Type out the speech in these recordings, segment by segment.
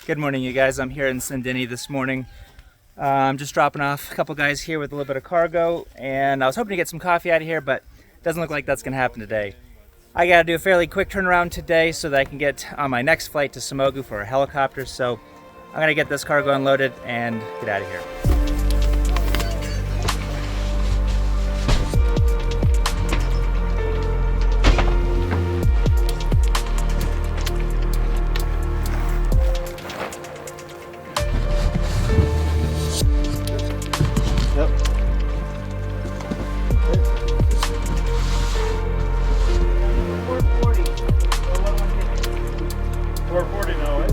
Good morning, you guys. I'm here in Sandini this morning. I'm just dropping off a couple guys here with a little bit of cargo, and I was hoping to get some coffee out of here, but it doesn't look like that's going to happen today. I got to do a fairly quick turnaround today so that I can get on my next flight to Samogu for a helicopter, so I'm going to get this cargo unloaded and get out of here. Yep. 440. 440 now, eh?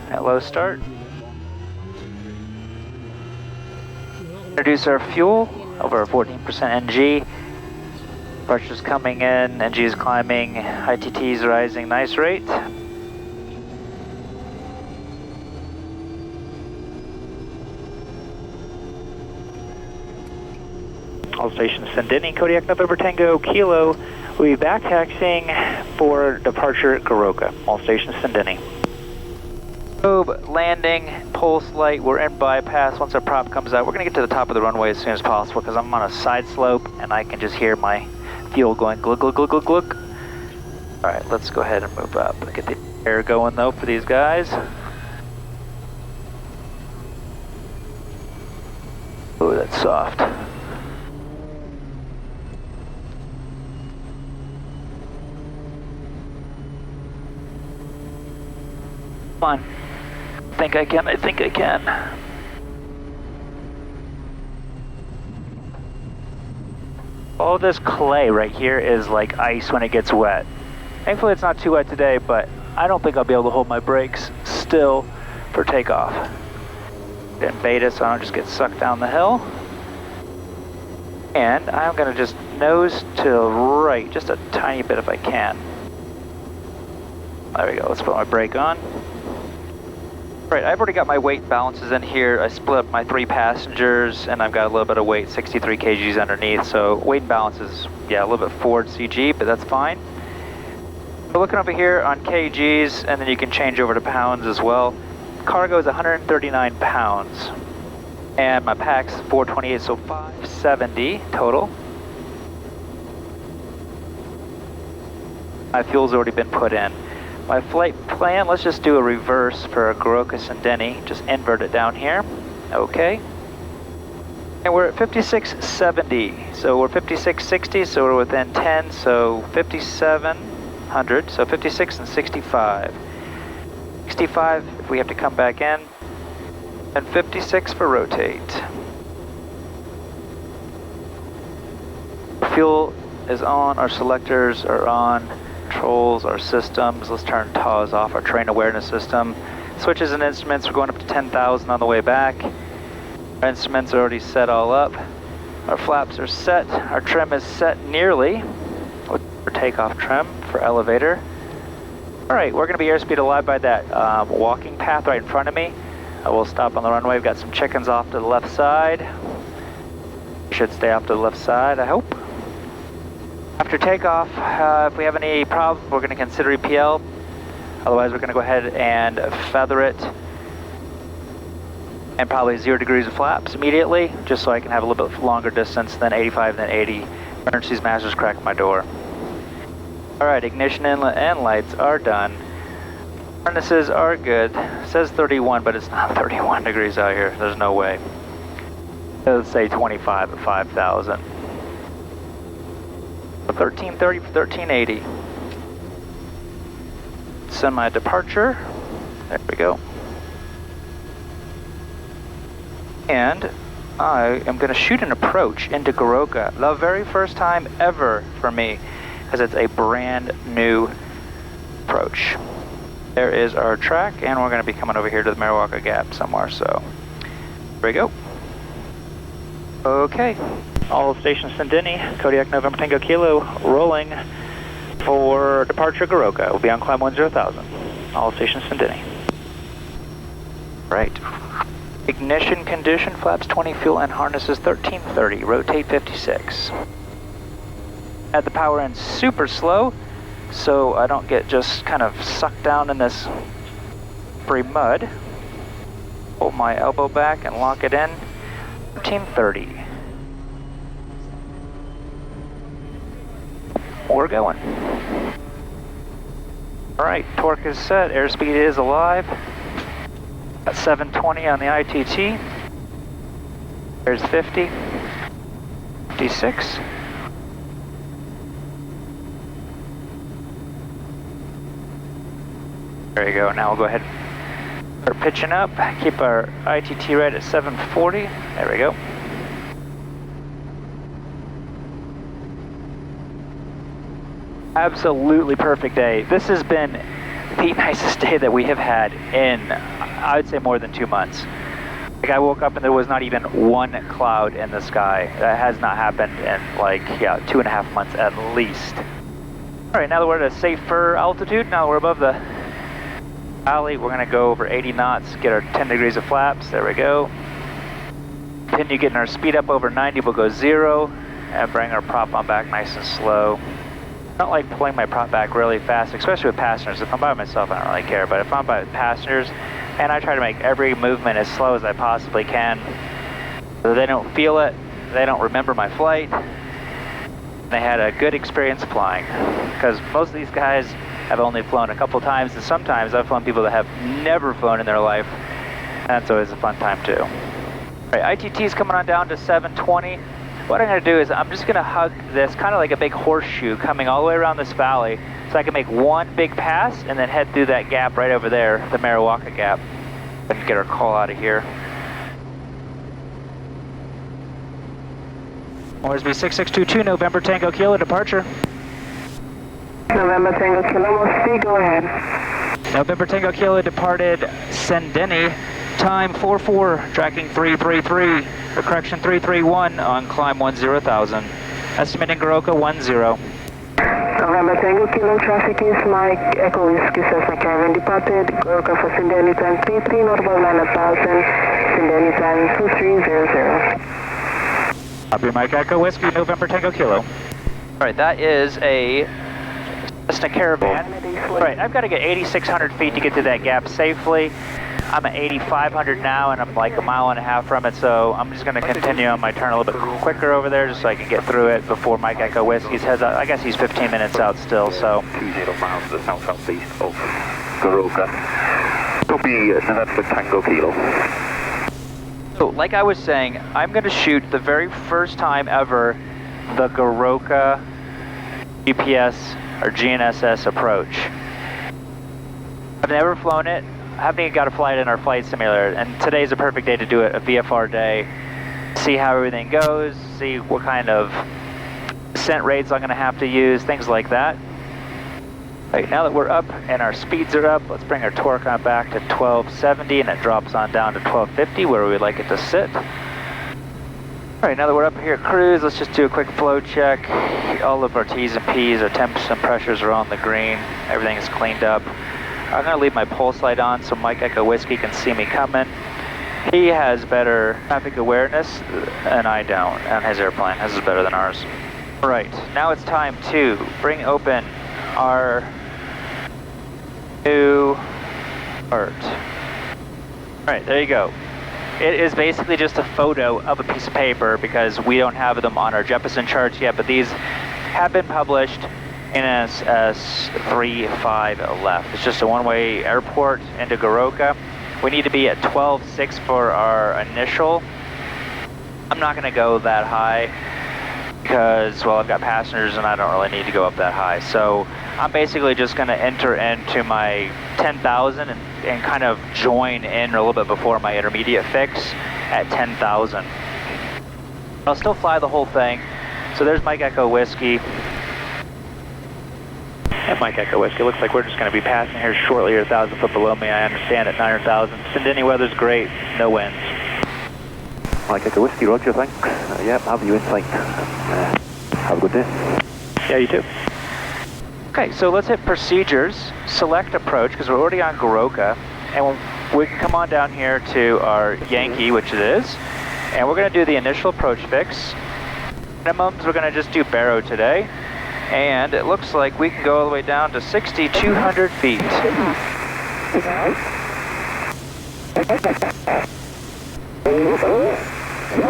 At low start. Introduce our fuel over 14% NG. Pressure's coming in, NG is climbing, ITT is rising, nice rate. All stations Sandini, Kodiak November Tango Kilo. We'll be back taxiing for departure Goroka. All stations Sandini. Probe, landing, pulse light, we're in bypass. Once our prop comes out, we're going to get to the top of the runway as soon as possible because I'm on a side slope and I can just hear my fuel going glug, glug, glug, glug, glug. Alright, let's go ahead and move up. Get the air going though for these guys. Oh, that's soft. Come on. I think I can. All this clay right here is like ice when it gets wet. Thankfully it's not too wet today, but I don't think I'll be able to hold my brakes still for takeoff. Didn't beta so I don't just get sucked down the hill. And I'm gonna just nose to right, just a tiny bit if I can. There we go, let's put my brake on. Right, I've already got my weight balances in here. I split up my 3 passengers and I've got a little bit of weight, 63 kgs underneath. So weight and balance is, yeah, a little bit forward CG, but that's fine. We're looking over here on kgs and then you can change over to pounds as well. Cargo is 139 pounds. And my pack's 428, so 570 total. My fuel's already been put in. My flight plan, let's just do a reverse for Goroka Sandini. Just invert it down here. Okay. And we're at 5670. So we're 5660, so we're within 10, so 5700, so 56 and 65. 65 if we have to come back in. And 56 for rotate. Fuel is on, our selectors are on. Controls, our systems, let's turn TAWs off, our terrain awareness system. Switches and instruments, we're going up to 10,000 on the way back. Our instruments are already set all up. Our flaps are set, our trim is set nearly. For takeoff trim for elevator. Alright, we're going to be airspeed alive by that walking path right in front of me. I will stop on the runway, we've got some chickens off to the left side. Should stay off to the left side, I hope. After takeoff, if we have any problems, we're going to consider EPL. Otherwise, we're going to go ahead and feather it. And probably 0 degrees of flaps immediately, just so I can have a little bit longer distance than 85 and 80. Emergencies masters crack my door. Alright, ignition inlet and lights are done. Harnesses are good. It says 31, but it's not 31 degrees out here. There's no way. Let's say 25 at 5,000. 1330 for 1380. send my departure. There we go. And I am going to shoot an approach into Goroka, the very first time ever for me, because it's a brand new approach. There is our track, and we're going to be coming over here to the Mariwaka Gap somewhere, so here we go. Okay, all stations Sendini, Kodiak November Tango Kilo, rolling for departure Goroka. We'll be on climb 10,000. All stations Sendini. Right. Ignition condition, flaps 20, fuel and harnesses 1330, rotate 56. At the power end super slow, so I don't get just kind of sucked down in this free mud. Pull my elbow back and lock it in, 1330. We're going. All right, torque is set, airspeed is alive. At 720 on the ITT. There's 50, 56. There you go. Now we'll go ahead and start pitching up. Keep our ITT right at 740. There we go. Absolutely perfect day. This has been the nicest day that we have had in, I would say, more than 2 months. Like, I woke up and there was not even one cloud in the sky. That has not happened in, like, yeah, 2.5 months at least. All right, now that we're at a safer altitude, now that we're above the valley, we're gonna go over 80 knots, get our 10 degrees of flaps. There we go. Continue getting our speed up over 90, we'll go 0, and bring our prop on back nice and slow. I don't like pulling my prop back really fast, especially with passengers. If I'm by myself, I don't really care, but if I'm by passengers, and I try to make every movement as slow as I possibly can, so they don't feel it, they don't remember my flight, they had a good experience flying. Because most of these guys have only flown a couple times, and sometimes I've flown people that have never flown in their life, and that's always a fun time too. All right, ITT is coming on down to 720. What I'm going to do is I'm just going to hug this kind of like a big horseshoe coming all the way around this valley so I can make one big pass and then head through that gap right over there, the Mariwaka Gap, and get our call out of here. OSB 6622, November Tango Kilo, departure. November Tango Kilo, OSB, go ahead. November Tango Kilo departed Sendini, time 44, tracking 333. Correction 331 on climb 10,000. Estimating Goroka 10. November Tango Kilo, traffic is Mike, Echo Whiskey, Cessna Caravan departed, Goroka for Sendini time 33, northbound 9,000, Sendini time 2300. Copy Mike, Echo Whiskey, November Tango Kilo. Alright, that is a Cessna Caravan. Alright, I've got to get 8,600 feet to get to that gap safely. I'm at 8,500 now, and I'm like 1.5 miles from it, so I'm just going to continue on my turn a little bit quicker over there just so I can get through it before Mike Echo Whiskey's heads out. I guess he's 15 minutes out still, so. 20 miles to the south-southeast of Goroka. Copy November Tango Kilo. So, like I was saying, I'm going to shoot the very first time ever the Goroka GPS or GNSS approach. I've never flown it. I haven't even got a flight in our flight simulator, and today's a perfect day to do it, a VFR day. See how everything goes, see what kind of descent rates I'm going to have to use, things like that. Right, now that we're up and our speeds are up, let's bring our torque on back to 1270, and it drops on down to 1250 where we'd like it to sit. All right, now that we're up here at cruise, let's just do a quick flow check. All of our T's and P's, our temps and pressures are on the green. Everything is cleaned up. I'm going to leave my pulse light on so Mike Echo Whiskey can see me coming. He has better traffic awareness than I don't on his airplane. His is better than ours. All right, now it's time to bring open our new art. All right, there you go. It is basically just a photo of a piece of paper because we don't have them on our Jeppesen charts yet, but these have been published in S3-5 left. It's just a one-way airport into Goroka. We need to be at 12.6 for our initial. I'm not going to go that high because, well, I've got passengers and I don't really need to go up that high. So I'm basically just going to enter into my 10,000 and kind of join in a little bit before my intermediate fix at 10,000. I'll still fly the whole thing. So there's Mike Echo Whiskey. And Mike Echo Whiskey, looks like we're just going to be passing here shortly. You're 1,000 foot below me, I understand, at 900,000. Sindini weather's great, no winds. Mike Echo Whiskey, roger, thanks. Yep, have you in sight. Have a good day. Yeah, you too. Okay, so let's hit procedures, select approach, because we're already on Goroka, and we can come on down here to our Yankee, which it is, and we're going to do the initial approach fix. Minimums, we're going to just do Barrow today, and it looks like we can go all the way down to 6,200 feet.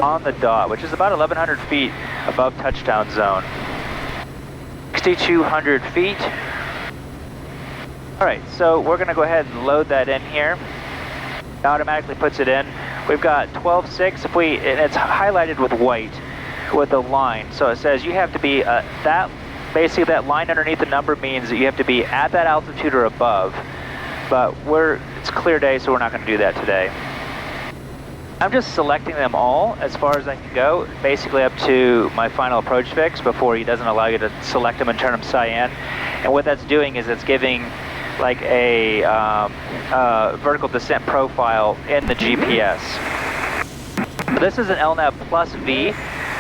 On the dot, which is about 1,100 feet above touchdown zone. 6,200 feet. All right, so we're going to go ahead and load that in here. It automatically puts it in. We've got 12.6. If we, and it's highlighted with white, with a line. So it says you have to be basically that line underneath the number means that you have to be at that altitude or above. But it's clear day, so we're not going to do that today. I'm just selecting them all as far as I can go, basically up to my final approach fix before he doesn't allow you to select them and turn them cyan. And what that's doing is it's giving like a vertical descent profile in the GPS. This is an LNAV plus V,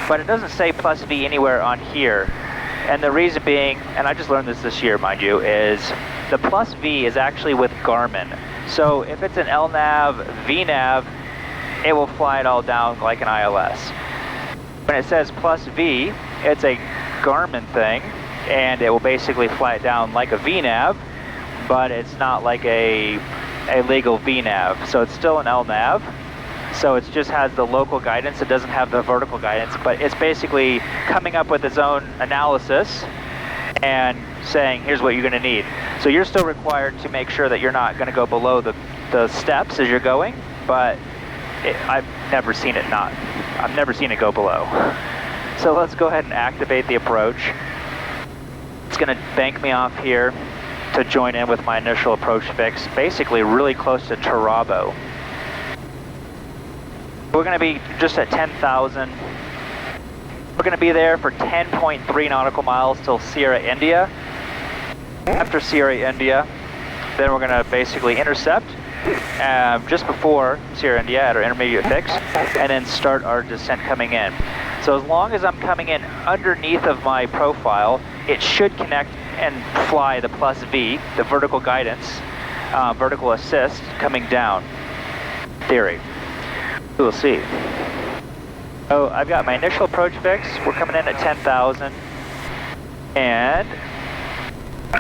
but it doesn't say plus V anywhere on here. And the reason being, and I just learned this year, mind you, is the plus V is actually with Garmin. So if it's an LNAV, VNAV, it will fly it all down like an ILS. When it says plus V, it's a Garmin thing, and it will basically fly it down like a VNAV, but it's not like a legal VNAV. So it's still an LNAV. So it just has the local guidance. It doesn't have the vertical guidance, but it's basically coming up with its own analysis and saying, here's what you're going to need. So you're still required to make sure that you're not going to go below the steps as you're going, but I've never seen it go below. So let's go ahead and activate the approach. It's going to bank me off here to join in with my initial approach fix, basically really close to Tarabo. We're going to be just at 10,000. We're going to be there for 10.3 nautical miles till Sierra India. After Sierra India, then we're going to basically intercept just before Sierra India at our intermediate fix, and then start our descent coming in. So as long as I'm coming in underneath of my profile, it should connect and fly the plus V, the vertical guidance, vertical assist coming down. Theory. We'll see. So I've got my initial approach fix. We're coming in at 10,000. And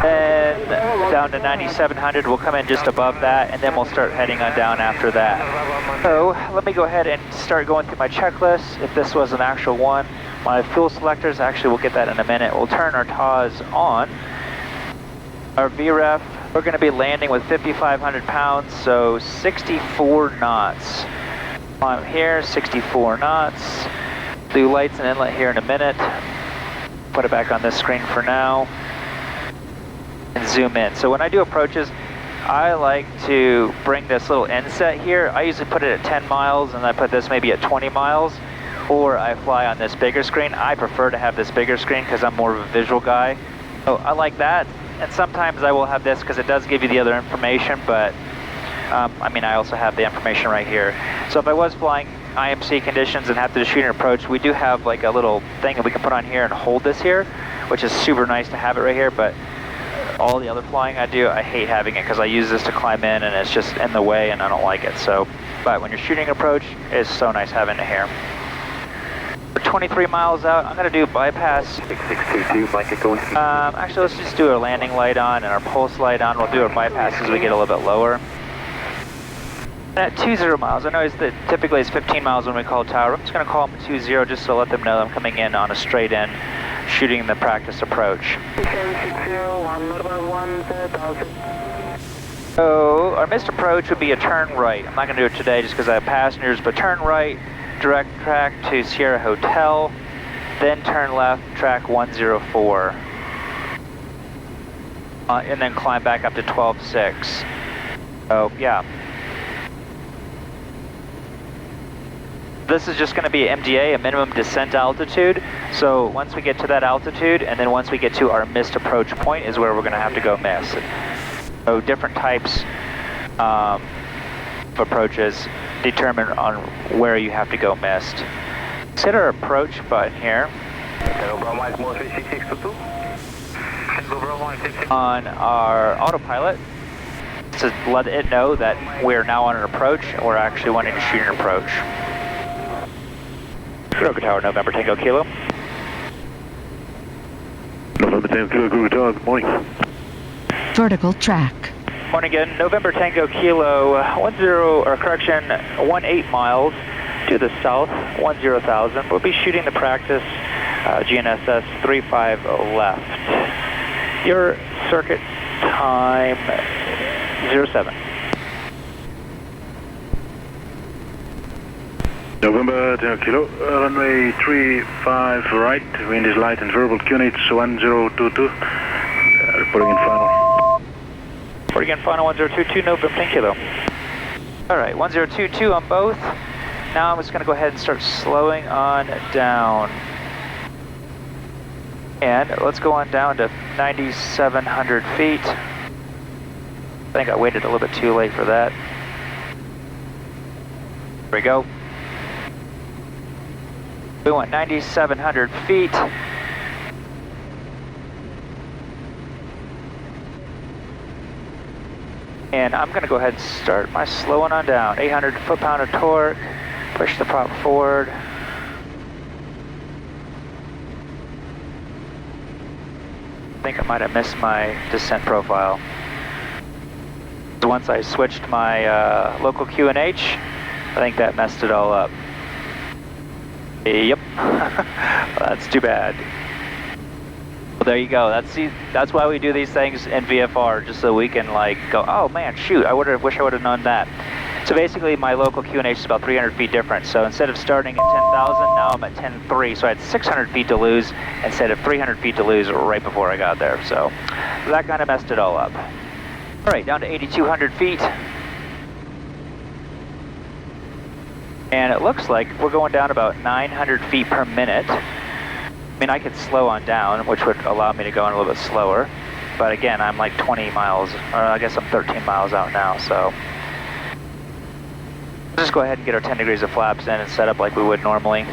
then down to 9,700. We'll come in just above that, and then we'll start heading on down after that. So let me go ahead and start going through my checklist. If this was an actual one, my fuel selectors, actually we'll get that in a minute. We'll turn our TAWs on. Our VREF, we're going to be landing with 5,500 pounds, so 64 knots. I'm here, 64 knots. Do lights and inlet here in a minute. Put it back on this screen for now. And zoom in. So when I do approaches, I like to bring this little inset here. I usually put it at 10 miles and I put this maybe at 20 miles, or I fly on this bigger screen. I prefer to have this bigger screen because I'm more of a visual guy. So I like that, and sometimes I will have this because it does give you the other information, but I mean, I also have the information right here. So if I was flying IMC conditions and have to shoot an approach, we do have like a little thing that we can put on here and hold this here, which is super nice to have it right here, but all the other flying I do, I hate having it because I use this to climb in and it's just in the way and I don't like it. So, but when you're shooting an approach, it's so nice having it here. We're 23 miles out. I'm going to do bypass. 6622, Mike Echo Whiskey. Actually, let's just do our landing light on and our pulse light on. We'll do our bypass as we get a little bit lower. And at 20 miles, I know typically it's 15 miles when we call tower. I'm just going to call them 20 just to let them know I'm coming in on a straight in, shooting the practice approach. So our missed approach would be a turn right. I'm not going to do it today just because I have passengers, but turn right, direct track to Sierra Hotel, then turn left, track 104. and then climb back up to 12.6. So yeah. This is just going to be MDA, a minimum descent altitude. So once we get to that altitude, and then once we get to our missed approach point is where we're going to have to go miss. So different types of approaches determine on where you have to go missed. Hit our approach button here. On our autopilot to let it know that we're now on an approach and we're actually wanting to shoot an approach. Gurukha Tower, November Tango Kilo. November Tango Kilo, Gurukha Tower, good morning. Vertical track. Morning again, November Tango Kilo, 18 miles to the south, 10,000. We'll be shooting the practice GNSS 35 left. Your circuit time 07. November Tango Kilo, runway 35 right, wind is light and variable, QNH 1022, reporting in final. Reporting in final 1022, November Tango Kilo. Alright, 1022 on both. Now I'm just going to go ahead and start slowing on down. And let's go on down to 9,700 feet. I think I waited a little bit too late for that. There we go. We want 9,700 feet. And I'm going to go ahead and start my slowing on down. 800 foot-pound of torque. Push the prop forward. I think I might have missed my descent profile. Once I switched my local QNH, I think that messed it all up. Yep, that's too bad. Well, there you go. That's why we do these things in VFR, just so we can like go, oh man, shoot, wish I would have known that. So basically, my local QNH is about 300 feet different. So instead of starting at 10,000, now I'm at 10.3. So I had 600 feet to lose instead of 300 feet to lose right before I got there. So that kind of messed it all up. All right, down to 8,200 feet. And it looks like we're going down about 900 feet per minute. I mean, I could slow on down, which would allow me to go in a little bit slower. But again, I'm like 20 miles, or I guess I'm 13 miles out now, so. Let's just go ahead and get our 10 degrees of flaps in and set up like we would normally.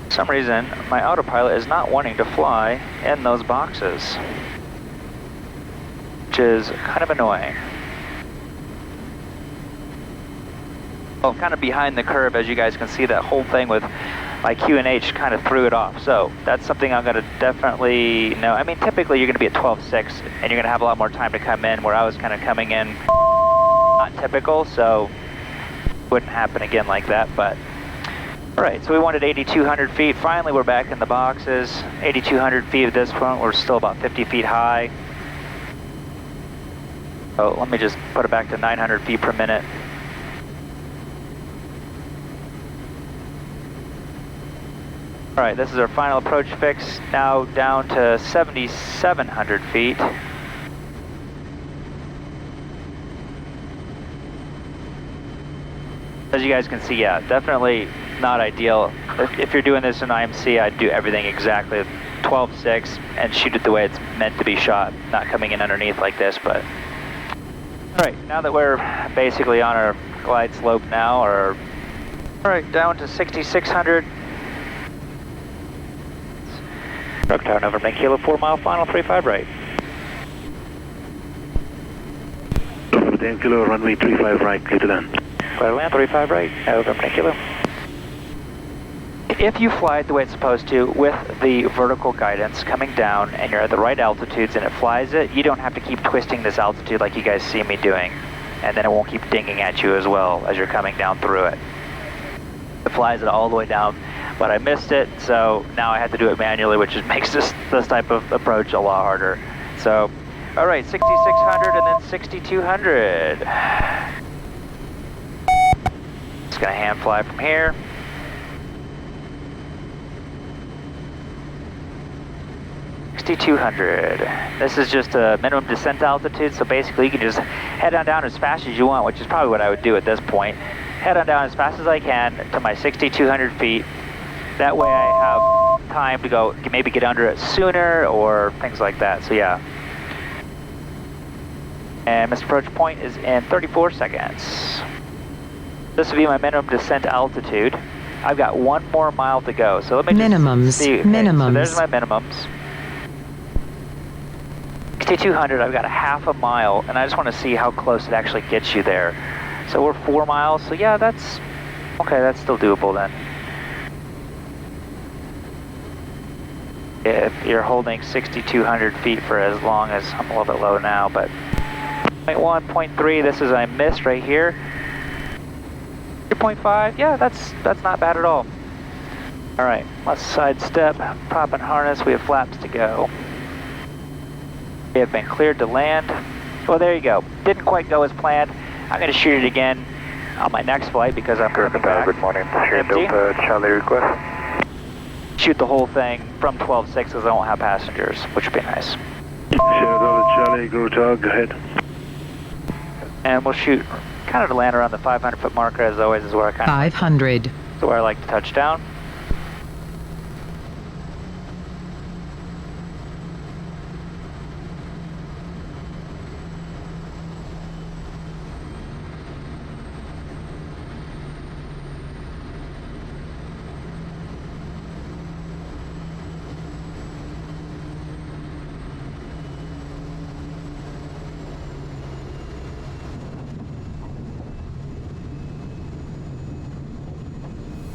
For some reason, my autopilot is not wanting to fly in those boxes, which is kind of annoying. Well, I'm kind of behind the curve, as you guys can see. That whole thing with my QNH kind of threw it off. So that's something I'm going to definitely know. I mean, typically you're going to be at 12.6 and you're going to have a lot more time to come in, where I was kind of coming in not typical, so it wouldn't happen again like that. But all right, so we wanted 8,200 feet. Finally, we're back in the boxes. 8,200 feet at this point. We're still about 50 feet high. So let me just put it back to 900 feet per minute. All right, this is our final approach fix, now down to 7,700 feet. As you guys can see, yeah, definitely not ideal. If you're doing this in IMC, I'd do everything exactly 12.6 and shoot it the way it's meant to be shot, not coming in underneath like this, but. All right, now that we're basically on our glide slope now, all right, down to 6,600. Gurukha Tower, November Kilo, 4 mile final, 35 right. November Tango Kilo, runway 35 right, clear to land. Clear to land, 35 right, November Kilo. If you fly it the way it's supposed to, with the vertical guidance coming down and you're at the right altitudes and it flies it, you don't have to keep twisting this altitude like you guys see me doing. And then it won't keep dinging at you as well as you're coming down through it. It flies it all the way down. But I missed it, so now I had to do it manually, which just makes this type of approach a lot harder. So, all right, 6,600 and then 6,200. Just gonna hand fly from here. 6,200. This is just a minimum descent altitude, so basically you can just head on down as fast as you want, which is probably what I would do at this point. Head on down as fast as I can to my 6,200 feet. That way I have time to go, maybe get under it sooner or things like that, so yeah. And missed approach point is in 34 seconds. This will be my minimum descent altitude. I've got 1 more mile to go, so let me just see. Okay, minimums. So there's my minimums. 6,200, I've got a half a mile, and I just want to see how close it actually gets you there. So we're 4 miles, so yeah, that's, okay, that's still doable then. If you're holding 6,200 feet for as long as, I'm a little bit low now, but 0.1, 0.3, this is I missed right here. 2.5, yeah, that's not bad at all. All right, let's sidestep, prop and harness, we have flaps to go. We have been cleared to land. Well, there you go. Didn't quite go as planned. I'm going to shoot it again on my next flight because I'm coming back. Good morning. Delta Charlie request. Shoot the whole thing from 12.6 because I won't have passengers, which would be nice. Sierra Delta Charlie, go to go ahead. And we'll shoot kind of to land around the 500-foot marker, as always, is where I kind of 500. is where I like to touch down.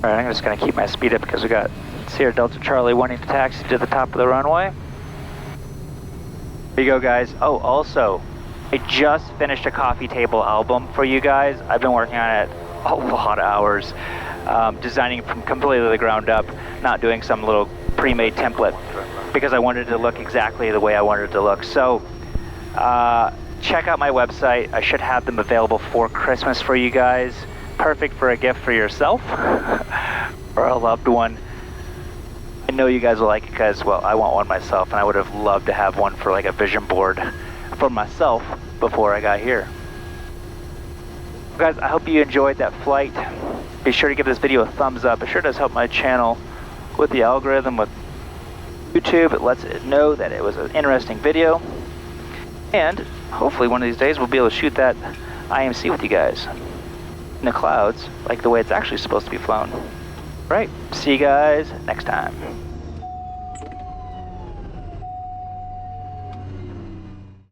Alright, I'm just going to keep my speed up because we got Sierra Delta Charlie wanting to taxi to the top of the runway. There you go, guys. Oh, also, I just finished a coffee table album for you guys. I've been working on it a lot of hours, designing it from completely the ground up, not doing some little pre-made template because I wanted it to look exactly the way I wanted it to look. So, check out my website. I should have them available for Christmas for you guys. Perfect for a gift for yourself or a loved one. I know you guys will like it because, well, I want one myself, and I would have loved to have one for like a vision board for myself before I got here. Guys, I hope you enjoyed that flight. Be sure to give this video a thumbs up. It sure does help my channel with the algorithm with YouTube. It lets it know that it was an interesting video. And hopefully one of these days we'll be able to shoot that IMC with you guys in the clouds, like the way it's actually supposed to be flown. Right, see you guys next time.